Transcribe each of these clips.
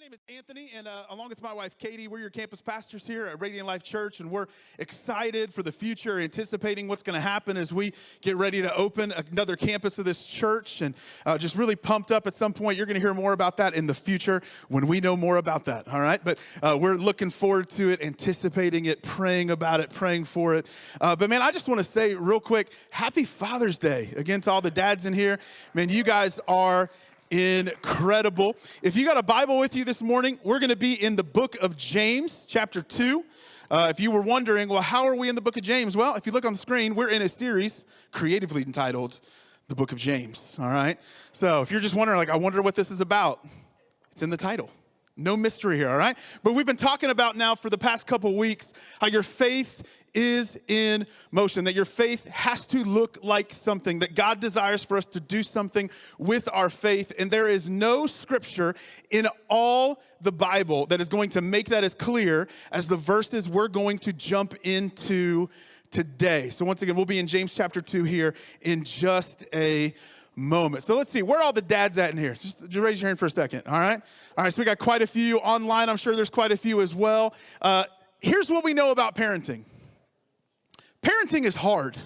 name is Anthony, and along with my wife, Katie, we're your campus pastors here at Radiant Life Church, and we're excited for the future, anticipating what's going to happen as we get ready to open another campus of this church, and just really pumped up. At some point, you're going to hear more about that in the future when we know more about that, all right? But we're looking forward to it, anticipating it, praying about it, praying for it. But man, I just want to say real quick, happy Father's Day again to all the dads in here. Man, you guys are incredible. If you got a Bible with you this morning, we're going to be in the book of James, chapter 2. If you were wondering, well, how are we in the book of James? Well, if you look on the screen, we're in a series creatively entitled The Book of James, all right? So if you're just wondering, like, I wonder what this is about, it's in the title. No mystery here, all right? But we've been talking about now for the past couple weeks how your faith is in motion, that your faith has to look like something, that God desires for us to do something with our faith, and there is no scripture in all the Bible that is going to make that as clear as the verses we're going to jump into today. So once again, we'll be in James chapter 2 here in just a moment. So let's see, where are all the dads at in here? Just raise your hand for a second, all right? All right, so we got quite a few online. I'm sure there's quite a few as well. Here's what we know about parenting. Parenting is hard,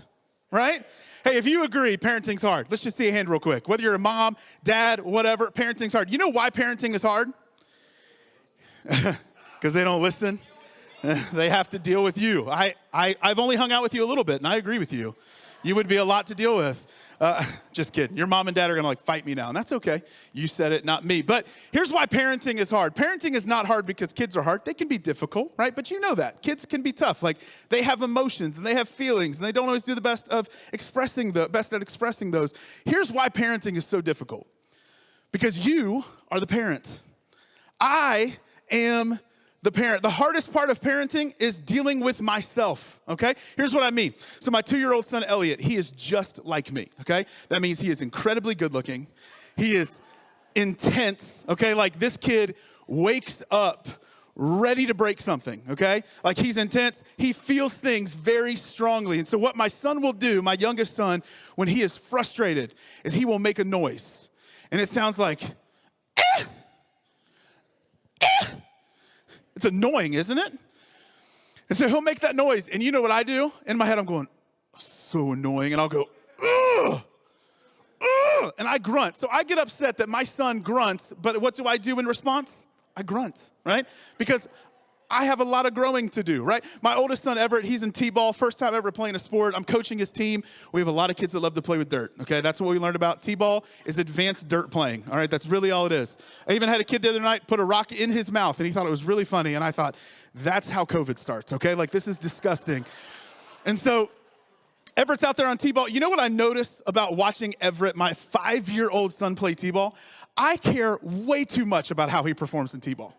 right? Hey, if you agree, parenting's hard. Let's just see a hand real quick. Whether you're a mom, dad, whatever, parenting's hard. You know why parenting is hard? Because they don't listen. They have to deal with you. I've only hung out with you a little bit, and I agree with you. You would be a lot to deal with. Just kidding. Your mom and dad are going to fight me now, and that's okay. You said it, not me. But here's why parenting is hard. Parenting is not hard because kids are hard. They can be difficult, right? But you know that. Kids can be tough. They have emotions, and they have feelings, and they don't always do the best at expressing those. Here's why parenting is so difficult. Because you are the parent. I am the parent. The hardest part of parenting is dealing with myself, okay? Here's what I mean. So my 2-year-old son, Elliot, he is just like me, okay? That means he is incredibly good looking. He is intense, okay? This kid wakes up ready to break something, okay? He's intense. He feels things very strongly. And so what my son will do, my youngest son, when he is frustrated, is he will make a noise. And it sounds like, eh! Eh! It's annoying, isn't it? And so he'll make that noise. And you know what I do? In my head, I'm going, so annoying. And I'll go, ugh, ugh. And I grunt. So I get upset that my son grunts. But what do I do in response? I grunt, right? Because I have a lot of growing to do, right? My oldest son, Everett, he's in T-ball. First time ever playing a sport. I'm coaching his team. We have a lot of kids that love to play with dirt, okay? That's what we learned about T-ball is advanced dirt playing, all right? That's really all it is. I even had a kid the other night put a rock in his mouth, and he thought it was really funny, and I thought, that's how COVID starts, okay? This is disgusting. And so Everett's out there on T-ball. You know what I noticed about watching Everett, my 5-year-old son, play T-ball? I care way too much about how he performs in T-ball.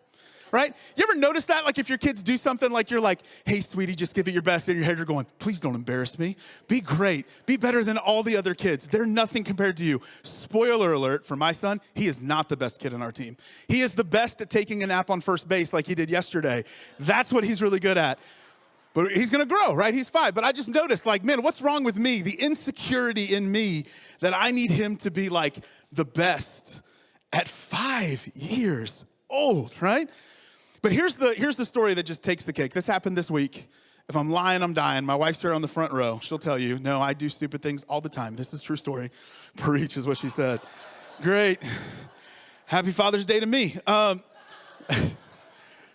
Right? You ever notice that? If your kids do something you're like, hey, sweetie, just give it your best. In your head, you're going, please don't embarrass me. Be great. Be better than all the other kids. They're nothing compared to you. Spoiler alert for my son, he is not the best kid on our team. He is the best at taking a nap on first base like he did yesterday. That's what he's really good at. But he's going to grow, right? He's 5. But I just noticed, man, what's wrong with me? The insecurity in me that I need him to be the best at 5 years old, right? But here's the story that just takes the cake. This happened this week. If I'm lying, I'm dying. My wife's here on the front row. She'll tell you, no, I do stupid things all the time. This is a true story. Preach is what she said. Great. Happy Father's Day to me.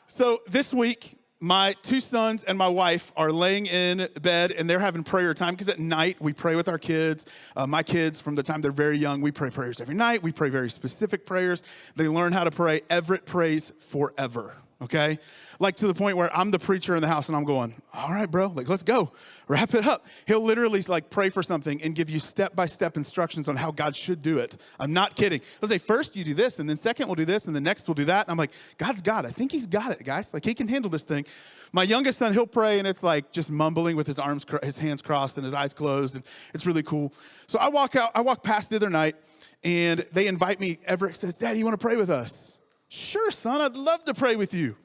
So this week, my 2 sons and my wife are laying in bed, and they're having prayer time because at night we pray with our kids. My kids, from the time they're very young, we pray prayers every night. We pray very specific prayers. They learn how to pray. Everett prays forever. Okay? To the point where I'm the preacher in the house and I'm going, all right, bro, let's go. Wrap it up. He'll literally pray for something and give you step-by-step instructions on how God should do it. I'm not kidding. He'll say, first you do this, and then second we'll do this, and then next we'll do that. And I'm like, God's got it. I think he's got it, guys. He can handle this thing. My youngest son, he'll pray, and it's just mumbling with his hands crossed and his eyes closed, and it's really cool. So I walk past the other night, and they invite me. Everett says, Daddy, you want to pray with us? Sure, son, I'd love to pray with you.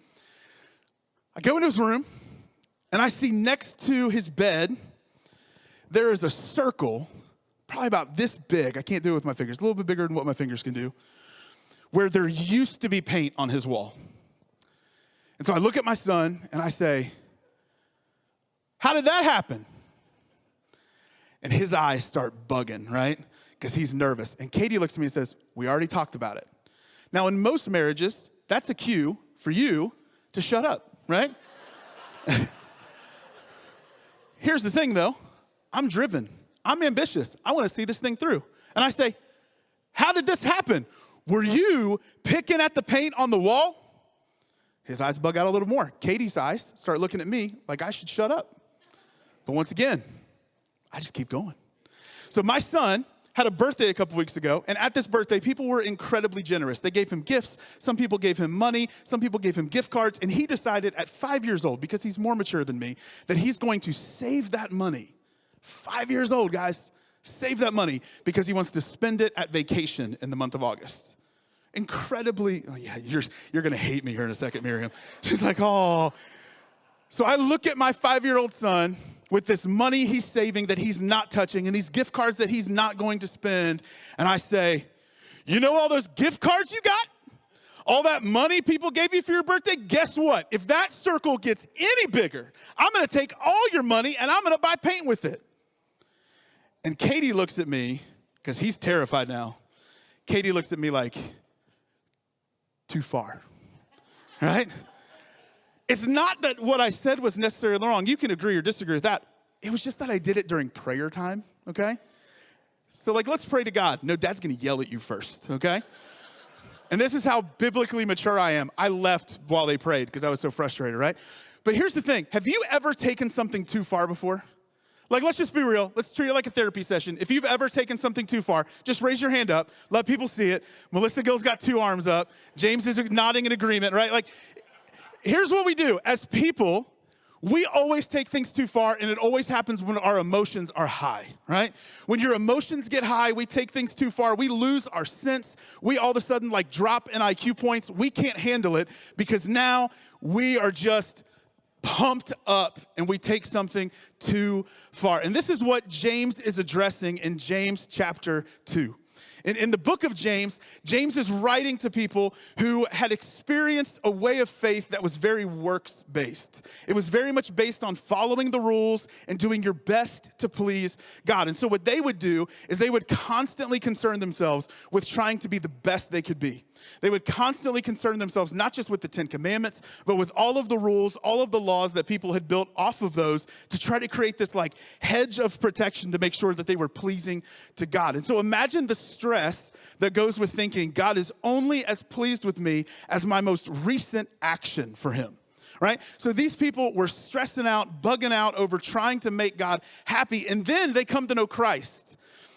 I go into his room, and I see next to his bed, there is a circle, probably about this big. I can't do it with my fingers. A little bit bigger than what my fingers can do, where there used to be paint on his wall. And so I look at my son and I say, how did that happen? And his eyes start bugging, right? Because he's nervous. And Katie looks at me and says, we already talked about it. Now, in most marriages, that's a cue for you to shut up, right? Here's the thing, though. I'm driven. I'm ambitious. I want to see this thing through. And I say, how did this happen? Were you picking at the paint on the wall? His eyes bug out a little more. Katie's eyes start looking at me like I should shut up. But once again, I just keep going. So my son had a birthday a couple weeks ago, and at this birthday, people were incredibly generous. They gave him gifts. Some people gave him money. Some people gave him gift cards. And he decided at 5 years old, because he's more mature than me, that he's going to save that money. 5 years old, guys. Save that money because he wants to spend it at vacation in the month of August. Incredibly, oh yeah, you're going to hate me here in a second, Miriam. She's like, oh. So I look at my 5-year-old son with this money he's saving that he's not touching and these gift cards that he's not going to spend. And I say, you know all those gift cards you got? All that money people gave you for your birthday? Guess what? If that circle gets any bigger, I'm going to take all your money and I'm going to buy paint with it. And Katie looks at me, because he's terrified now. Katie looks at me like, too far, right? It's not that what I said was necessarily wrong. You can agree or disagree with that. It was just that I did it during prayer time, okay? So let's pray to God. No, Dad's gonna yell at you first, okay? And this is how biblically mature I am. I left while they prayed because I was so frustrated, right? But here's the thing. Have you ever taken something too far before? Let's just be real. Let's treat it like a therapy session. If you've ever taken something too far, just raise your hand up. Let people see it. Melissa Gill's got 2 arms up. James is nodding in agreement, right? Here's what we do. As people, we always take things too far, and it always happens when our emotions are high, right? When your emotions get high, we take things too far. We lose our sense. We all of a sudden drop in IQ points. We can't handle it because now we are just pumped up and we take something too far. And this is what James is addressing in James chapter 2. In the book of James, James is writing to people who had experienced a way of faith that was very works-based. It was very much based on following the rules and doing your best to please God. And so what they would do is they would constantly concern themselves with trying to be the best they could be. They would constantly concern themselves not just with the 10 Commandments, but with all of the rules, all of the laws that people had built off of those to try to create this hedge of protection to make sure that they were pleasing to God. And so imagine the stress that goes with thinking God is only as pleased with me as my most recent action for him. Right? So these people were stressing out, bugging out over trying to make God happy, and then they come to know Christ.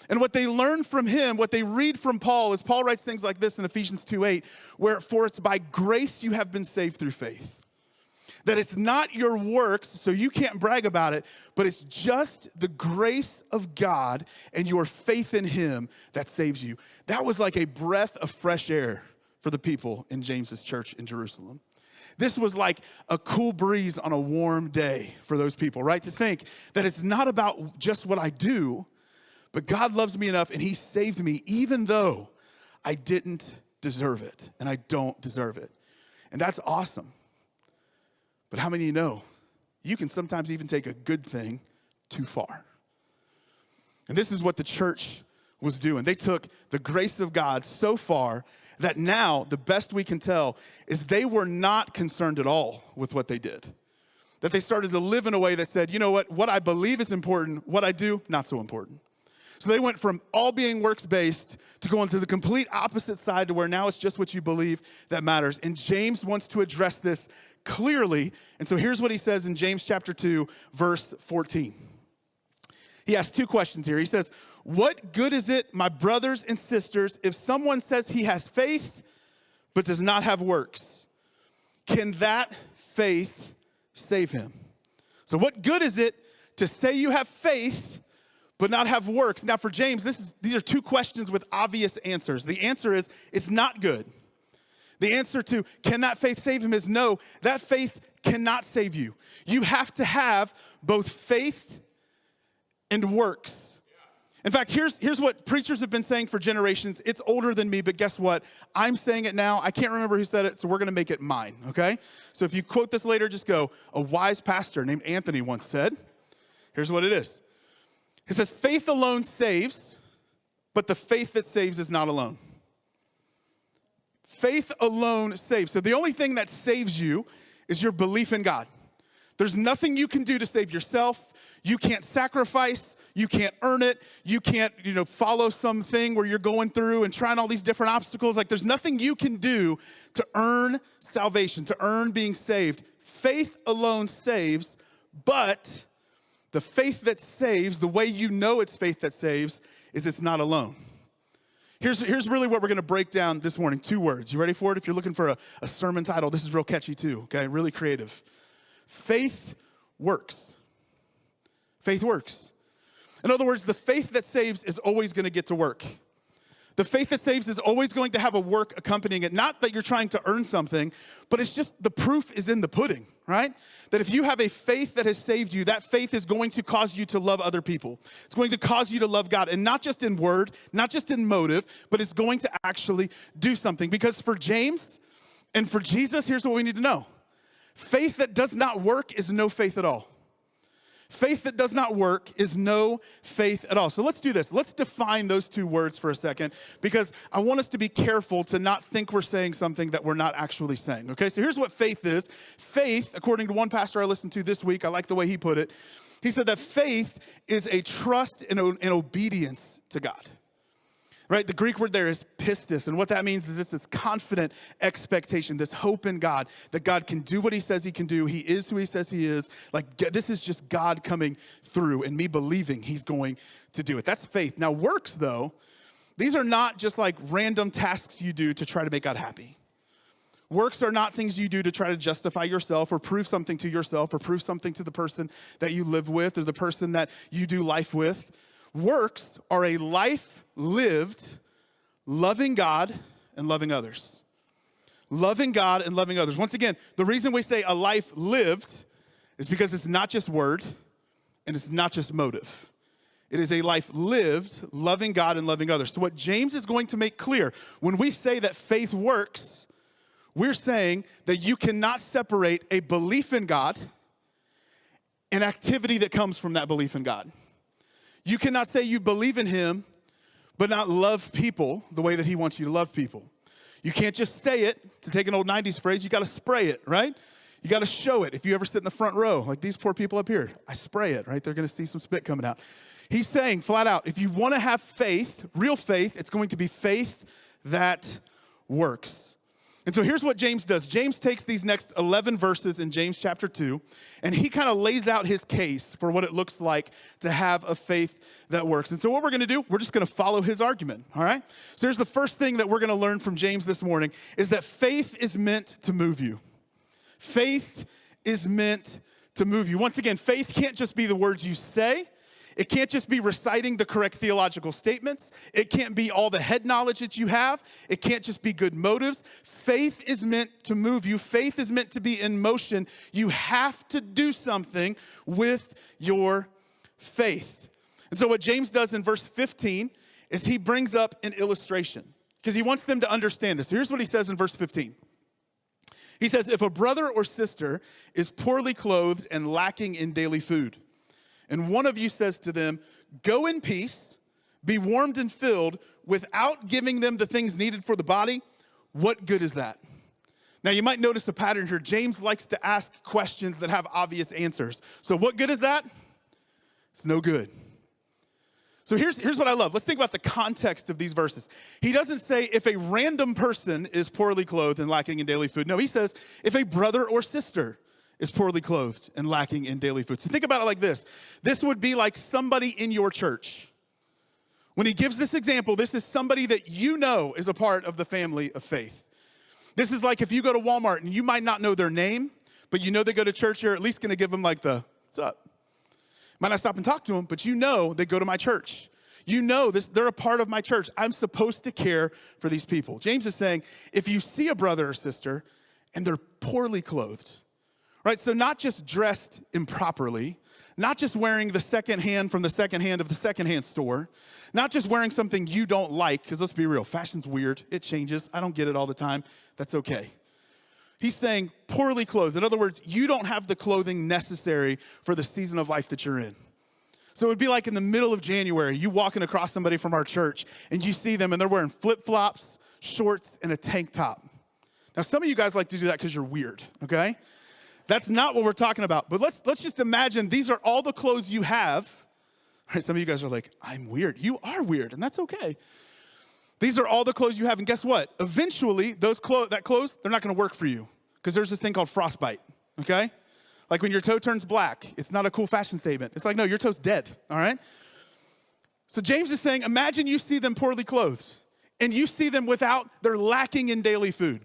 And what they learn from him, what they read from Paul, is Paul writes things like this in Ephesians 2:8, where for it's by grace you have been saved through faith. That it's not your works, so you can't brag about it, but it's just the grace of God and your faith in him that saves you. That was like a breath of fresh air for the people in James's church in Jerusalem. This was like a cool breeze on a warm day for those people, right? To think that it's not about just what I do, but God loves me enough and he saved me even though I didn't deserve it and I don't deserve it. And that's awesome. But how many of you know you can sometimes even take a good thing too far? And this is what the church was doing. They took the grace of God so far that now the best we can tell is they were not concerned at all with what they did. That they started to live in a way that said, you know what I believe is important, what I do, not so important. So they went from all being works-based to going to the complete opposite side to where now it's just what you believe that matters. And James wants to address this clearly. And so here's what he says in James chapter 2, verse 14. He asks 2 questions here. He says, what good is it, my brothers and sisters, if someone says he has faith but does not have works? Can that faith save him? So what good is it to say you have faith but not have works? Now for James, these are 2 questions with obvious answers. The answer is, it's not good. The answer to, can that faith save him, is no, that faith cannot save you. You have to have both faith and works. In fact, here's what preachers have been saying for generations. It's older than me, but guess what? I'm saying it now. I can't remember who said it, so we're going to make it mine, okay? So if you quote this later, just go, a wise pastor named Anthony once said, here's what it is. He says, faith alone saves, but the faith that saves is not alone. Faith alone saves. So the only thing that saves you is your belief in God. There's nothing you can do to save yourself. You can't sacrifice. You can't earn it. You can't, follow something where you're going through and trying all these different obstacles. Like, there's nothing you can do to earn salvation, to earn being saved. Faith alone saves, but the faith that saves, the way you know it's faith that saves, is it's not alone. Here's really what we're going to break down this morning. 2 words. You ready for it? If you're looking for a sermon title, this is real catchy too, okay? Really creative. Faith works. Faith works. In other words, the faith that saves is always going to get to work. The faith that saves is always going to have a work accompanying it. Not that you're trying to earn something, but it's just the proof is in the pudding, right? That if you have a faith that has saved you, that faith is going to cause you to love other people. It's going to cause you to love God, and not just in word, not just in motive, but it's going to actually do something. Because for James and for Jesus, here's what we need to know. Faith that does not work is no faith at all. Faith that does not work is no faith at all. So let's do this. Let's define those 2 words for a second, because I want us to be careful to not think we're saying something that we're not actually saying. Okay, so here's what faith is. Faith, according to one pastor I listened to this week, I like the way he put it. He said that faith is a trust and obedience to God. Right? The Greek word there is pistis, and what that means is this confident expectation, this hope in God, that God can do what he says he can do. He is who he says he is. Like, this is just God coming through and me believing he's going to do it. That's faith. Now, works, though, these are not just like random tasks you do to try to make God happy. Works are not things you do to try to justify yourself or prove something to yourself or prove something to the person that you live with or the person that you do life with. Works are a life lived loving God and loving others. Loving God and loving others. Once again, the reason we say a life lived is because it's not just word and it's not just motive. It is a life lived, loving God and loving others. So what James is going to make clear, when we say that faith works, we're saying that you cannot separate a belief in God and activity that comes from that belief in God. You cannot say you believe in him, but not love people the way that he wants you to love people. You can't just say it. To take an old 90s phrase, you got to spray it, right? You got to show it. If you ever sit in the front row, like these poor people up here, I spray it, right? They're going to see some spit coming out. He's saying flat out, if you want to have faith, real faith, it's going to be faith that works. And so here's what James does. James takes these next 11 verses in James chapter 2, and he kind of lays out his case for what it looks like to have a faith that works. And so what we're going to do, we're just going to follow his argument, all right? So here's the first thing that we're going to learn from James this morning is that faith is meant to move you. Faith is meant to move you. Once again, faith can't just be the words you say. It can't just be reciting the correct theological statements. It can't be all the head knowledge that you have. It can't just be good motives. Faith is meant to move you. Faith is meant to be in motion. You have to do something with your faith. And so what James does in verse 15 is he brings up an illustration because he wants them to understand this. So here's what he says in verse 15. He says, if a brother or sister is poorly clothed and lacking in daily food, and one of you says to them, go in peace, be warmed and filled, without giving them the things needed for the body, what good is that? Now, you might notice a pattern here. James likes to ask questions that have obvious answers. So what good is that? It's no good. So here's what I love. Let's think about the context of these verses. He doesn't say if a random person is poorly clothed and lacking in daily food. No, he says if a brother or sister is poorly clothed and lacking in daily food. So think about it like this. This would be like somebody in your church. When he gives this example, this is somebody that you know is a part of the family of faith. This is like if you go to Walmart and you might not know their name, but you know they go to church, you're at least going to give them like the, what's up? Might not stop and talk to them, but you know they go to my church. You know this, they're a part of my church. I'm supposed to care for these people. James is saying, if you see a brother or sister and they're poorly clothed, right? So not just dressed improperly, not just wearing the second hand from the second hand of the secondhand store, not just wearing something you don't like, because let's be real, fashion's weird, it changes, I don't get it all the time, that's okay. He's saying poorly clothed. In other words, you don't have the clothing necessary for the season of life that you're in. So it would be like in the middle of January, you walking across somebody from our church, and you see them, and they're wearing flip-flops, shorts, and a tank top. Now, some of you guys like to do that because you're weird, okay? That's not what we're talking about. But let's just imagine these are all the clothes you have. All right, some of you guys are like, I'm weird. You are weird, and that's okay. These are all the clothes you have, and guess what? Eventually, that clothes, they're not going to work for you because there's this thing called frostbite, okay? Like when your toe turns black, it's not a cool fashion statement. It's like, no, your toe's dead, all right? So James is saying, imagine you see them poorly clothed, and you see them they're lacking in daily food.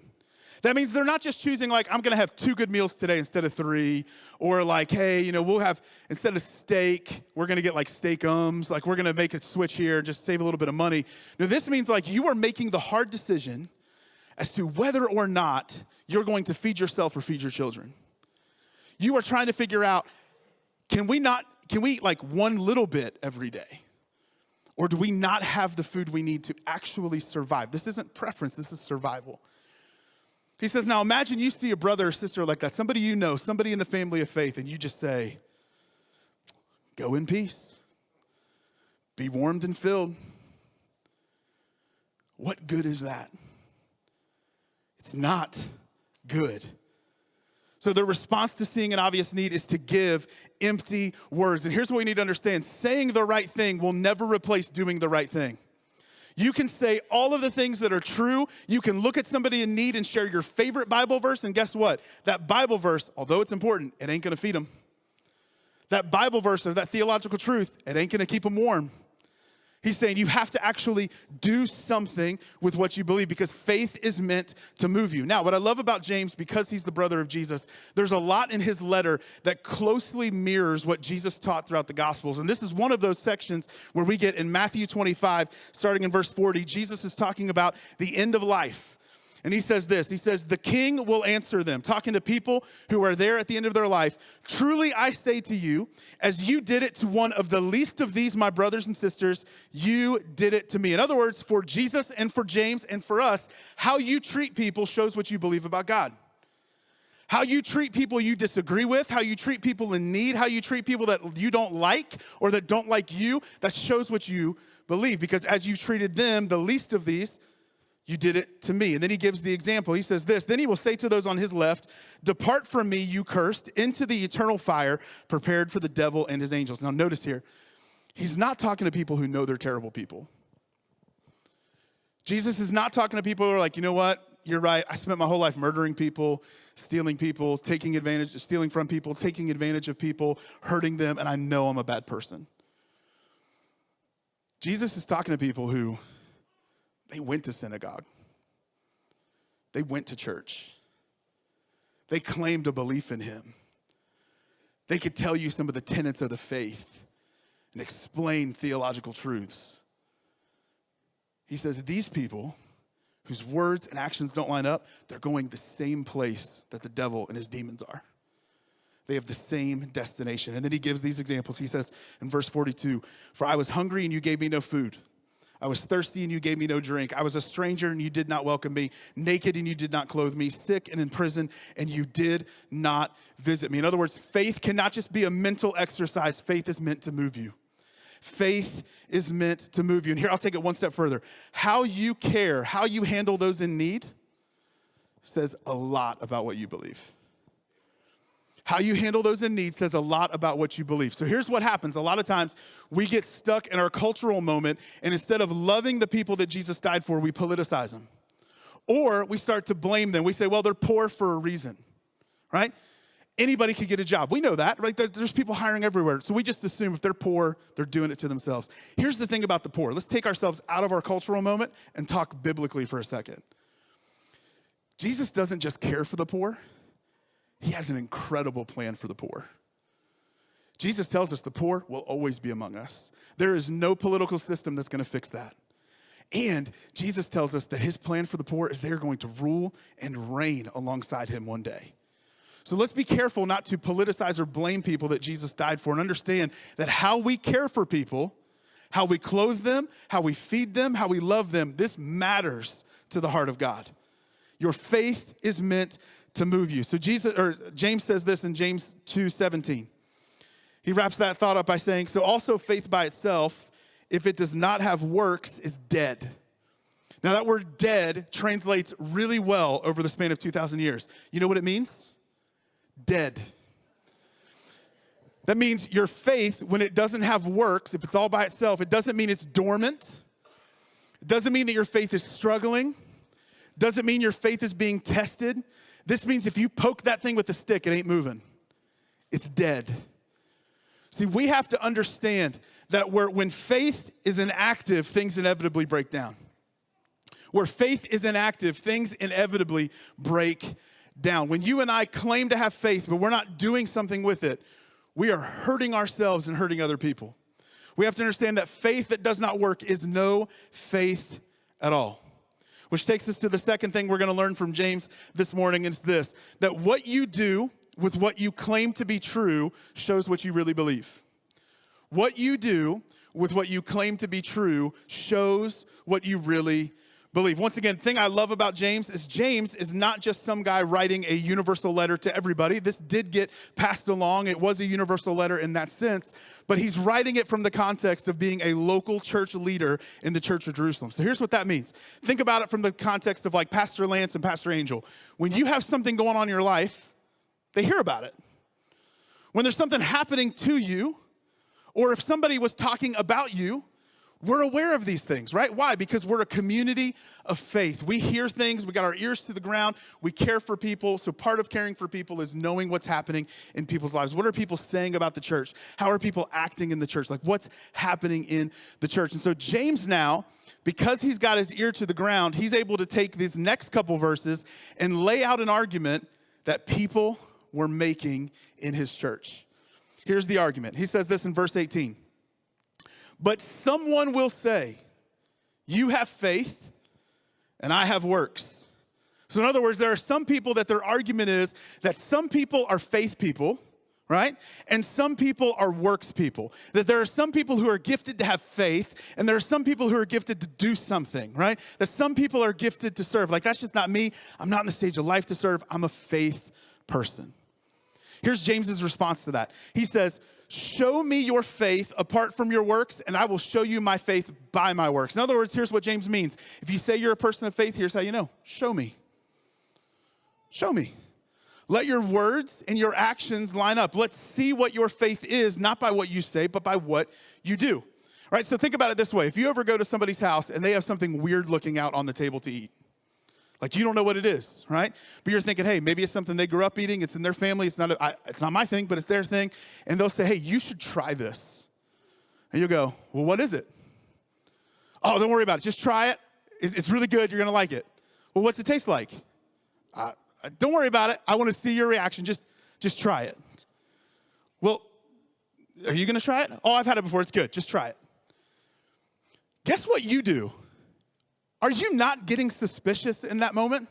That means they're not just choosing like, I'm gonna have 2 good meals today instead of 3, or like, hey, we'll have, instead of steak, we're gonna get like steak-ums, like we're gonna make a switch here and just save a little bit of money. No, this means like you are making the hard decision as to whether or not you're going to feed yourself or feed your children. You are trying to figure out, can we eat like one little bit every day? Or do we not have the food we need to actually survive? This isn't preference, this is survival. He says, now imagine you see a brother or sister like that, somebody you know, somebody in the family of faith, and you just say, go in peace. Be warmed and filled. What good is that? It's not good. So the response to seeing an obvious need is to give empty words. And here's what we need to understand. Saying the right thing will never replace doing the right thing. You can say all of the things that are true. You can look at somebody in need and share your favorite Bible verse. And guess what? That Bible verse, although it's important, it ain't going to feed them. That Bible verse or that theological truth, it ain't going to keep them warm. He's saying you have to actually do something with what you believe because faith is meant to move you. Now, what I love about James, because he's the brother of Jesus, there's a lot in his letter that closely mirrors what Jesus taught throughout the Gospels. And this is one of those sections where we get in Matthew 25, starting in verse 40, Jesus is talking about the end of life. And he says this, he says, the king will answer them, talking to people who are there at the end of their life. Truly I say to you, as you did it to one of the least of these, my brothers and sisters, you did it to me. In other words, for Jesus and for James and for us, how you treat people shows what you believe about God. How you treat people you disagree with, how you treat people in need, how you treat people that you don't like or that don't like you, that shows what you believe. Because as you treated them, the least of these, you did it to me. And then he gives the example. He says this, then he will say to those on his left, depart from me, you cursed, into the eternal fire prepared for the devil and his angels. Now notice here, he's not talking to people who know they're terrible people. Jesus is not talking to people who are like, you know what, you're right, I spent my whole life murdering people, stealing people, stealing from people, taking advantage of people, hurting them, and I know I'm a bad person. Jesus is talking to people who they went to synagogue. They went to church. They claimed a belief in him. They could tell you some of the tenets of the faith and explain theological truths. He says these people whose words and actions don't line up, they're going the same place that the devil and his demons are. They have the same destination. And then he gives these examples. He says in verse 42, for I was hungry and you gave me no food. I was thirsty and you gave me no drink. I was a stranger and you did not welcome me. Naked and you did not clothe me. Sick and in prison and you did not visit me. In other words, faith cannot just be a mental exercise. Faith is meant to move you. Faith is meant to move you. And here, I'll take it one step further. How you care, how you handle those in need says a lot about what you believe. How you handle those in need says a lot about what you believe. So here's what happens. A lot of times we get stuck in our cultural moment, and instead of loving the people that Jesus died for, we politicize them. Or we start to blame them. We say, well, they're poor for a reason, right? Anybody could get a job. We know that, right? There's people hiring everywhere. So we just assume if they're poor, they're doing it to themselves. Here's the thing about the poor. Let's take ourselves out of our cultural moment and talk biblically for a second. Jesus doesn't just care for the poor. He has an incredible plan for the poor. Jesus tells us the poor will always be among us. There is no political system that's going to fix that. And Jesus tells us that his plan for the poor is they're going to rule and reign alongside him one day. So let's be careful not to politicize or blame people that Jesus died for, and understand that how we care for people, how we clothe them, how we feed them, how we love them, this matters to the heart of God. Your faith is meant to move you. So James says this in James 2:17. He wraps that thought up by saying, so also faith by itself, if it does not have works, is dead. Now that word dead translates really well over the span of 2,000 years. You know what it means? Dead. That means your faith, when it doesn't have works, if it's all by itself, it doesn't mean it's dormant. It doesn't mean that your faith is struggling. It doesn't mean your faith is being tested. This means if you poke that thing with a stick, it ain't moving. It's dead. See, we have to understand that when faith is inactive, things inevitably break down. Where faith is inactive, things inevitably break down. When you and I claim to have faith, but we're not doing something with it, we are hurting ourselves and hurting other people. We have to understand that faith that does not work is no faith at all. Which takes us to the second thing we're going to learn from James this morning is this, that what you do with what you claim to be true shows what you really believe. What you do with what you claim to be true shows what you really believe. Once again, the thing I love about James is not just some guy writing a universal letter to everybody. This did get passed along. It was a universal letter in that sense, but he's writing it from the context of being a local church leader in the Church of Jerusalem. So here's what that means. Think about it from the context of like Pastor Lance and Pastor Angel. When you have something going on in your life, they hear about it. When there's something happening to you, or if somebody was talking about you, we're aware of these things, right? Why? Because we're a community of faith. We hear things, we got our ears to the ground, we care for people. So part of caring for people is knowing what's happening in people's lives. What are people saying about the church? How are people acting in the church? Like what's happening in the church? And so James now, because he's got his ear to the ground, he's able to take these next couple verses and lay out an argument that people were making in his church. Here's the argument. He says this in verse 18. But someone will say, you have faith and I have works. So in other words, there are some people that their argument is that some people are faith people, right? And some people are works people. That there are some people who are gifted to have faith and there are some people who are gifted to do something, right? That some people are gifted to serve. Like that's just not me. I'm not in the stage of life to serve. I'm a faith person. Here's James's response to that. He says, show me your faith apart from your works, and I will show you my faith by my works. In other words, here's what James means. If you say you're a person of faith, here's how you know. Show me. Show me. Let your words and your actions line up. Let's see what your faith is, not by what you say, but by what you do. All right, so think about it this way. If you ever go to somebody's house and they have something weird looking out on the table to eat, like you don't know what it is, right? But you're thinking, hey, maybe it's something they grew up eating. It's in their family. It's not my thing, but it's their thing. And they'll say, hey, you should try this. And you'll go, well, what is it? Oh, don't worry about it. Just try it. It's really good. You're going to like it. Well, what's it taste like? Don't worry about it. I want to see your reaction. Just try it. Well, are you going to try it? Oh, I've had it before. It's good. Just try it. Guess what you do? Are you not getting suspicious in that moment?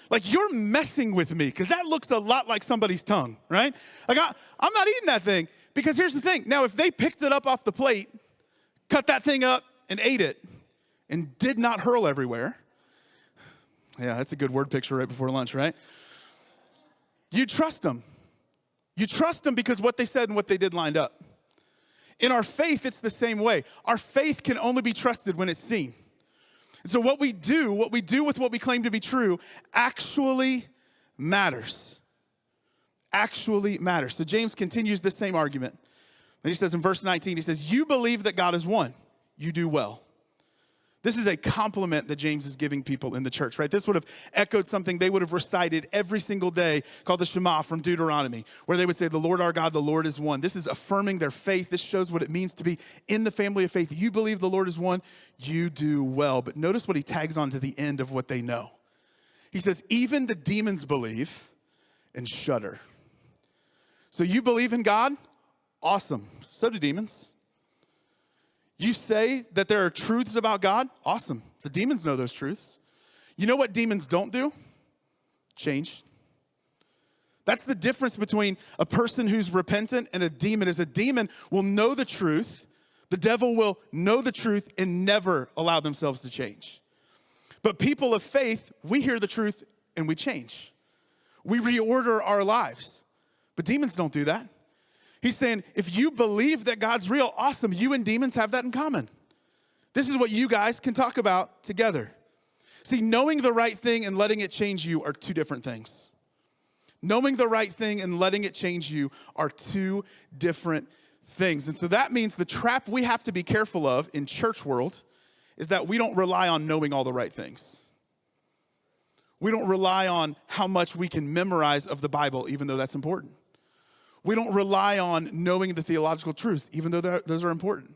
Like you're messing with me because that looks a lot like somebody's tongue, right? Like I'm not eating that thing because here's the thing. Now, if they picked it up off the plate, cut that thing up and ate it and did not hurl everywhere. Yeah, that's a good word picture right before lunch, right? You trust them. You trust them because what they said and what they did lined up. In our faith, it's the same way. Our faith can only be trusted when it's seen. And so what we do with what we claim to be true actually matters. Actually matters. So James continues this same argument. And he says in verse 19, he says, you believe that God is one. You do well. This is a compliment that James is giving people in the church, right? This would have echoed something they would have recited every single day called the Shema from Deuteronomy, where they would say, the Lord our God, the Lord is one. This is affirming their faith. This shows what it means to be in the family of faith. You believe the Lord is one, you do well. But notice what he tags on to the end of what they know. He says, even the demons believe and shudder. So you believe in God? Awesome. So do demons. You say that there are truths about God? Awesome. The demons know those truths. You know what demons don't do? Change. That's the difference between a person who's repentant and a demon. Is a demon will know the truth. The devil will know the truth and never allow themselves to change. But people of faith, we hear the truth and we change. We reorder our lives. But demons don't do that. He's saying, if you believe that God's real, awesome. You and demons have that in common. This is what you guys can talk about together. See, knowing the right thing and letting it change you are two different things. Knowing the right thing and letting it change you are two different things. And so that means the trap we have to be careful of in church world is that we don't rely on knowing all the right things. We don't rely on how much we can memorize of the Bible, even though that's important. We don't rely on knowing the theological truths, even though those are important.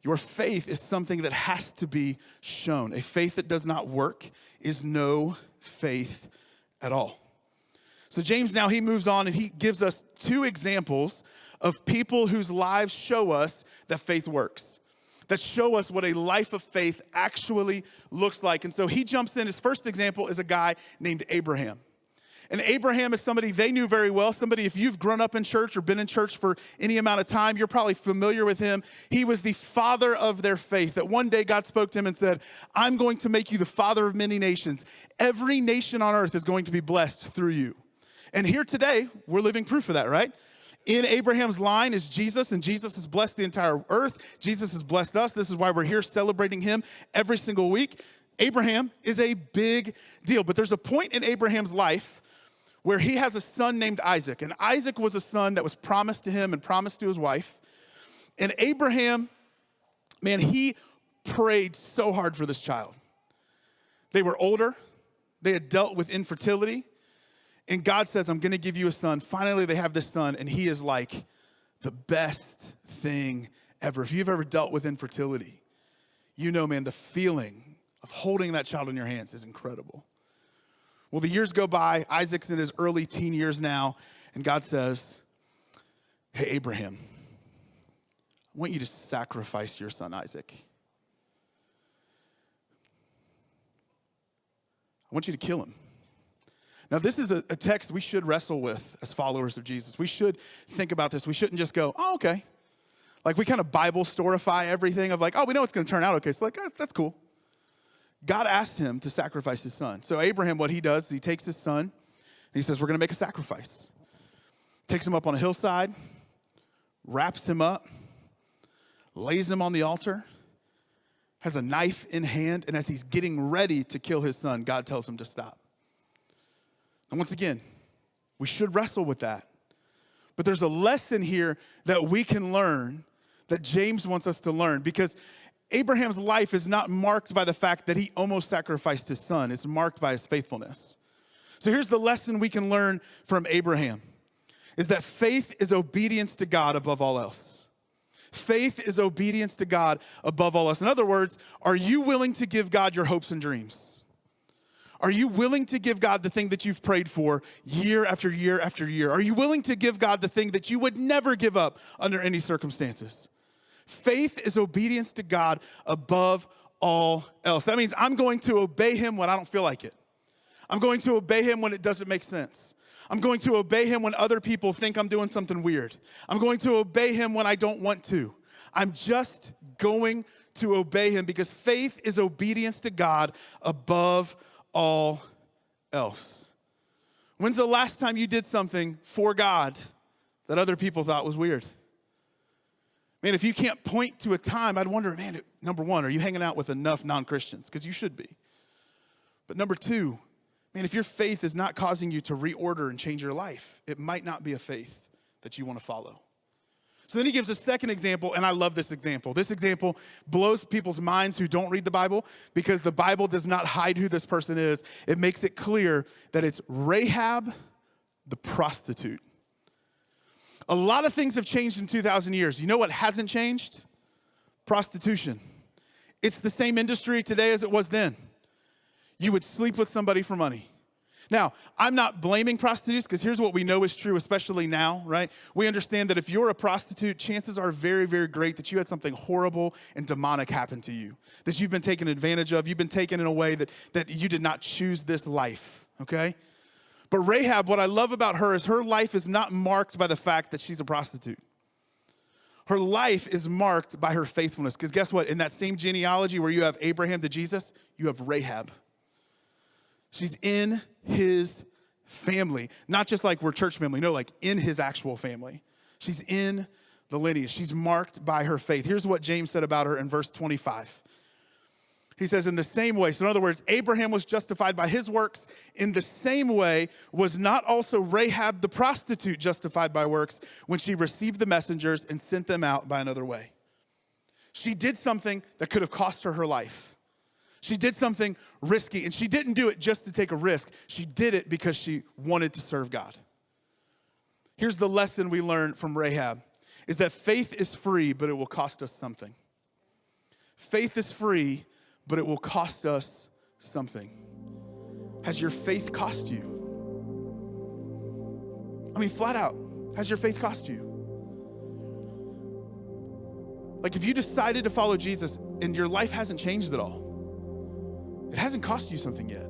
Your faith is something that has to be shown. A faith that does not work is no faith at all. So James now, he moves on and he gives us two examples of people whose lives show us that faith works, that show us what a life of faith actually looks like. And so he jumps in. His first example is a guy named Abraham. And Abraham is somebody they knew very well. Somebody, if you've grown up in church or been in church for any amount of time, you're probably familiar with him. He was the father of their faith. That one day God spoke to him and said, I'm going to make you the father of many nations. Every nation on earth is going to be blessed through you. And here today, we're living proof of that, right? In Abraham's line is Jesus, and Jesus has blessed the entire earth. Jesus has blessed us. This is why we're here celebrating him every single week. Abraham is a big deal, but there's a point in Abraham's life where he has a son named Isaac, and Isaac was a son that was promised to him and promised to his wife. And Abraham, man, he prayed so hard for this child. They were older. They had dealt with infertility. And God says, I'm going to give you a son. Finally, they have this son, and he is like the best thing ever. If you've ever dealt with infertility, you know, man, the feeling of holding that child in your hands is incredible. Well, the years go by. Isaac's in his early teen years now, and God says, hey, Abraham, I want you to sacrifice your son Isaac. I want you to kill him. Now, this is a text we should wrestle with as followers of Jesus. We should think about this. We shouldn't just go, oh, okay. Like we kind of Bible storify everything of like, oh, we know it's going to turn out okay. So like, that's cool. God asked him to sacrifice his son. So Abraham, what he does, he takes his son, and he says, we're going to make a sacrifice. Takes him up on a hillside, wraps him up, lays him on the altar, has a knife in hand, and as he's getting ready to kill his son, God tells him to stop. And once again, we should wrestle with that. But there's a lesson here that we can learn that James wants us to learn, because Abraham's life is not marked by the fact that he almost sacrificed his son. It's marked by his faithfulness. So here's the lesson we can learn from Abraham, is that faith is obedience to God above all else. Faith is obedience to God above all else. In other words, are you willing to give God your hopes and dreams? Are you willing to give God the thing that you've prayed for year after year after year? Are you willing to give God the thing that you would never give up under any circumstances? Faith is obedience to God above all else. That means I'm going to obey him when I don't feel like it. I'm going to obey him when it doesn't make sense. I'm going to obey him when other people think I'm doing something weird. I'm going to obey him when I don't want to. I'm just going to obey him because faith is obedience to God above all else. When's the last time you did something for God that other people thought was weird? Man, if you can't point to a time, I'd wonder, man, number one, are you hanging out with enough non-Christians? Because you should be. But number two, man, if your faith is not causing you to reorder and change your life, it might not be a faith that you want to follow. So then he gives a second example, and I love this example. This example blows people's minds who don't read the Bible, because the Bible does not hide who this person is. It makes it clear that it's Rahab the prostitute. A lot of things have changed in 2,000 years. You know what hasn't changed? Prostitution. It's the same industry today as it was then. You would sleep with somebody for money. Now, I'm not blaming prostitutes, because here's what we know is true, especially now, right? We understand that if you're a prostitute, chances are very, very great that you had something horrible and demonic happen to you, that you've been taken advantage of. You've been taken in a way that you did not choose this life, okay? But Rahab, what I love about her is her life is not marked by the fact that she's a prostitute. Her life is marked by her faithfulness. Because guess what? In that same genealogy where you have Abraham to Jesus, you have Rahab. She's in his family. Not just like we're church family. No, like in his actual family. She's in the lineage. She's marked by her faith. Here's what James said about her in verse 25. He says, in the same way, so in other words, Abraham was justified by his works. In the same way, was not also Rahab the prostitute justified by works when she received the messengers and sent them out by another way? She did something that could have cost her her life. She did something risky, and she didn't do it just to take a risk. She did it because she wanted to serve God. Here's the lesson we learn from Rahab, is that faith is free, but it will cost us something. Faith is free, but it will cost us something. Has your faith cost you? I mean, flat out, has your faith cost you? Like if you decided to follow Jesus and your life hasn't changed at all, it hasn't cost you something yet.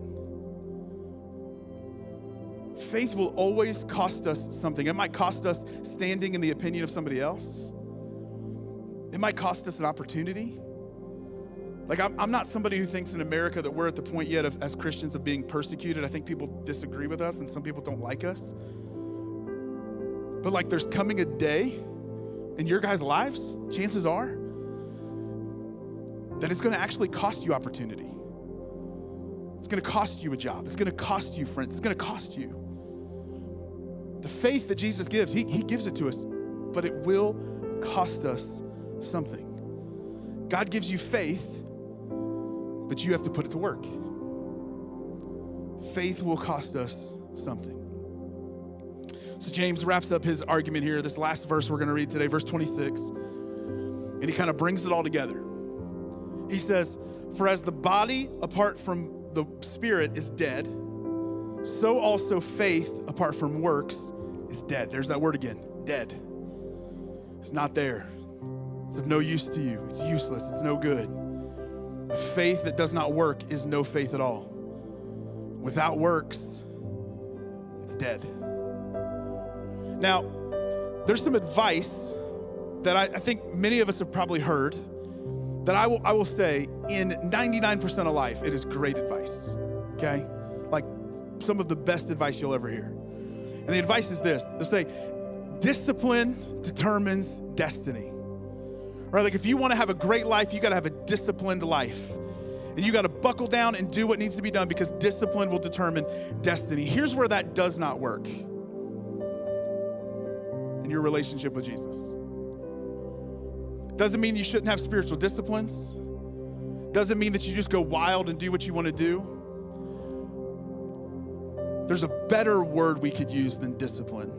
Faith will always cost us something. It might cost us standing in the opinion of somebody else. It might cost us an opportunity. Like, I'm not somebody who thinks in America that we're at the point yet of, as Christians, of being persecuted. I think people disagree with us and some people don't like us. But like, there's coming a day in your guys' lives, chances are, that it's gonna actually cost you opportunity. It's gonna cost you a job. It's gonna cost you friends. It's gonna cost you. The faith that Jesus gives, he gives it to us, but it will cost us something. God gives you faith, but you have to put it to work. Faith will cost us something. So James wraps up his argument here, this last verse we're gonna read today, verse 26, and he kind of brings it all together. He says, for as the body apart from the spirit is dead, so also faith apart from works is dead. There's that word again, dead. It's not there. It's of no use to you. It's useless. It's no good. A faith that does not work is no faith at all. Without works, it's dead. Now, there's some advice that I think many of us have probably heard that I will say in 99% of life, it is great advice, okay? Like some of the best advice you'll ever hear. And the advice is this. They'll say, discipline determines destiny. Right? Like if you want to have a great life, you got to have a disciplined life. And you got to buckle down and do what needs to be done because discipline will determine destiny. Here's where that does not work in your relationship with Jesus. Doesn't mean you shouldn't have spiritual disciplines. Doesn't mean that you just go wild and do what you want to do. There's a better word we could use than discipline,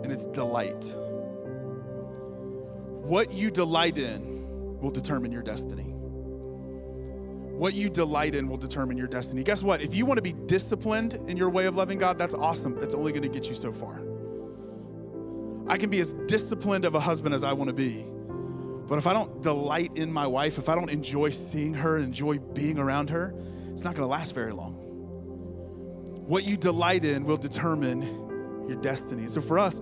and it's delight. What you delight in will determine your destiny. What you delight in will determine your destiny. Guess what? If you want to be disciplined in your way of loving God, that's awesome. That's only going to get you so far. I can be as disciplined of a husband as I want to be, but if I don't delight in my wife, if I don't enjoy seeing her, enjoy being around her, it's not going to last very long. What you delight in will determine your destiny. So for us,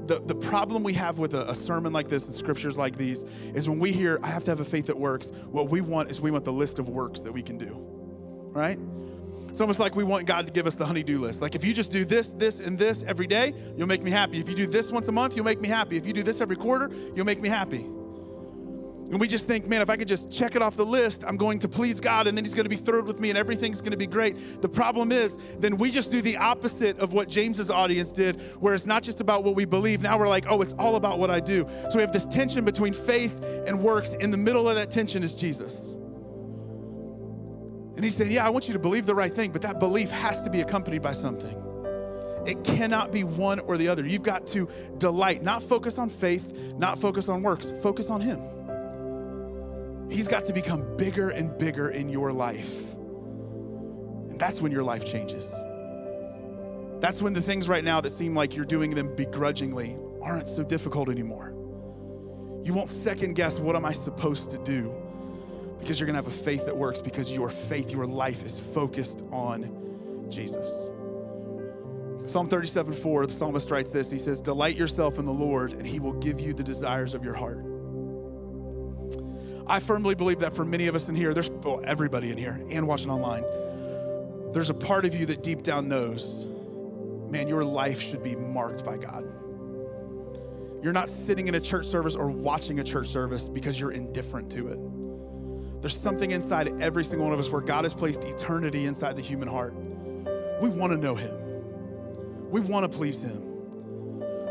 the problem we have with a sermon like this and scriptures like these is when we hear, I have to have a faith that works, what we want is we want the list of works that we can do, right? It's almost like we want God to give us the honey-do list. Like if you just do this, this, and this every day, you'll make me happy. If you do this once a month, you'll make me happy. If you do this every quarter, you'll make me happy. And we just think, man, if I could just check it off the list, I'm going to please God and then he's going to be thrilled with me and everything's going to be great. The problem is, then we just do the opposite of what James's audience did, where it's not just about what we believe. Now we're like, oh, it's all about what I do. So we have this tension between faith and works. In the middle of that tension is Jesus. And he said, yeah, I want you to believe the right thing, but that belief has to be accompanied by something. It cannot be one or the other. You've got to delight, not focus on faith, not focus on works, focus on him. He's got to become bigger and bigger in your life. And that's when your life changes. That's when the things right now that seem like you're doing them begrudgingly aren't so difficult anymore. You won't second guess, what am I supposed to do? Because you're gonna have a faith that works because your faith, your life is focused on Jesus. Psalm 37:4, the psalmist writes this. He says, delight yourself in the Lord, and he will give you the desires of your heart. I firmly believe that for many of us in here, everybody in here and watching online, there's a part of you that deep down knows, man, your life should be marked by God. You're not sitting in a church service or watching a church service because you're indifferent to it. There's something inside every single one of us where God has placed eternity inside the human heart. We want to know him. We want to please him.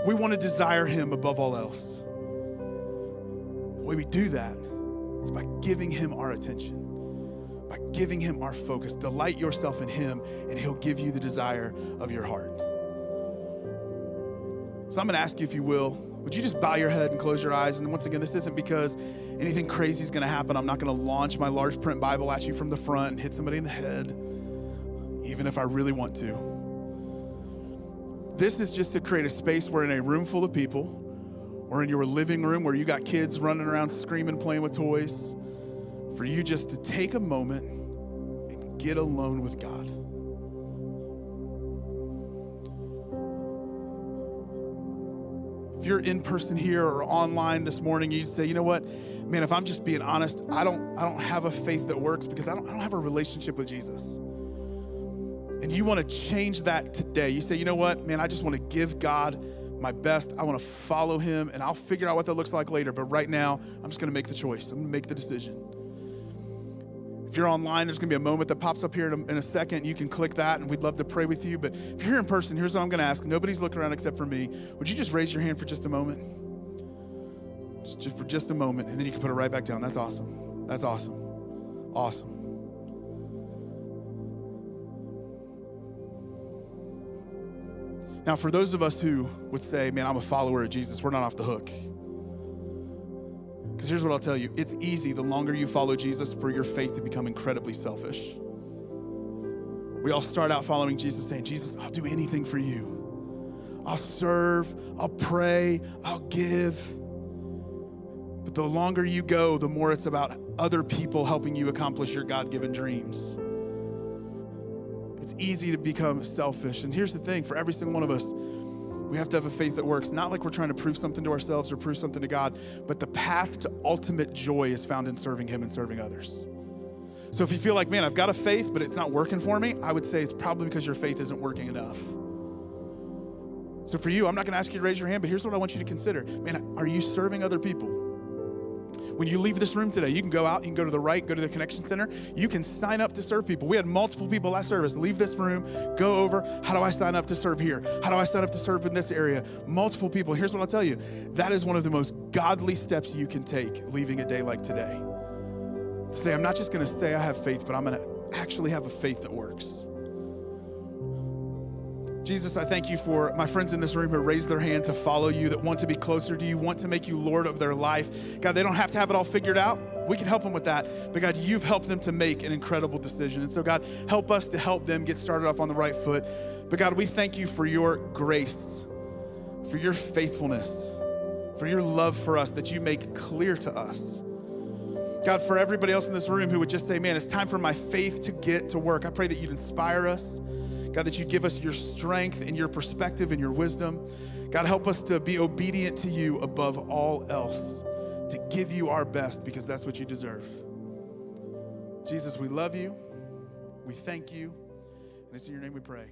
We want to desire him above all else. The way we do that is by giving him our attention, by giving him our focus. Delight yourself in him, and he'll give you the desire of your heart. So I'm going to ask you, if you will, would you just bow your head and close your eyes? And once again, this isn't because anything crazy is going to happen. I'm not going to launch my large print Bible at you from the front and hit somebody in the head, even if I really want to. This is just to create a space where in a room full of people, or in your living room where you got kids running around screaming, playing with toys, for you just to take a moment and get alone with God. If you're in person here or online this morning, you say, you know what, man, if I'm just being honest, I don't have a faith that works because I don't have a relationship with Jesus. And you want to change that today. You say, you know what, man, I just want to give God my best. I want to follow him, and I'll figure out what that looks like later. But right now, I'm just going to make the choice. I'm going to make the decision. If you're online, there's going to be a moment that pops up here in a second. You can click that, and we'd love to pray with you. But if you're here in person, here's what I'm going to ask. Nobody's looking around except for me. Would you just raise your hand for just a moment? Just for just a moment, and then you can put it right back down. That's awesome. That's awesome. Awesome. Now, for those of us who would say, man, I'm a follower of Jesus, we're not off the hook. Because here's what I'll tell you. It's easy, the longer you follow Jesus, for your faith to become incredibly selfish. We all start out following Jesus saying, Jesus, I'll do anything for you. I'll serve, I'll pray, I'll give. But the longer you go, the more it's about other people helping you accomplish your God-given dreams. It's easy to become selfish. And here's the thing, for every single one of us, we have to have a faith that works. Not like we're trying to prove something to ourselves or prove something to God, but the path to ultimate joy is found in serving him and serving others. So if you feel like, man, I've got a faith, but it's not working for me, I would say it's probably because your faith isn't working enough. So for you, I'm not going to ask you to raise your hand, but here's what I want you to consider. Man, are you serving other people? When you leave this room today, you can go out, you can go to the right, go to the Connection Center. You can sign up to serve people. We had multiple people last service leave this room, go over, how do I sign up to serve here? How do I sign up to serve in this area? Multiple people. Here's what I'll tell you. That is one of the most godly steps you can take leaving a day like today. Say, I'm not just going to say I have faith, but I'm going to actually have a faith that works. Jesus, I thank you for my friends in this room who raised their hand to follow you, that want to be closer to you, want to make you Lord of their life. God, they don't have to have it all figured out. We can help them with that. But God, you've helped them to make an incredible decision. And so God, help us to help them get started off on the right foot. But God, we thank you for your grace, for your faithfulness, for your love for us that you make clear to us. God, for everybody else in this room who would just say, man, it's time for my faith to get to work. I pray that you'd inspire us. God, that you give us your strength and your perspective and your wisdom. God, help us to be obedient to you above all else, to give you our best because that's what you deserve. Jesus, we love you. We thank you. And it's in your name we pray.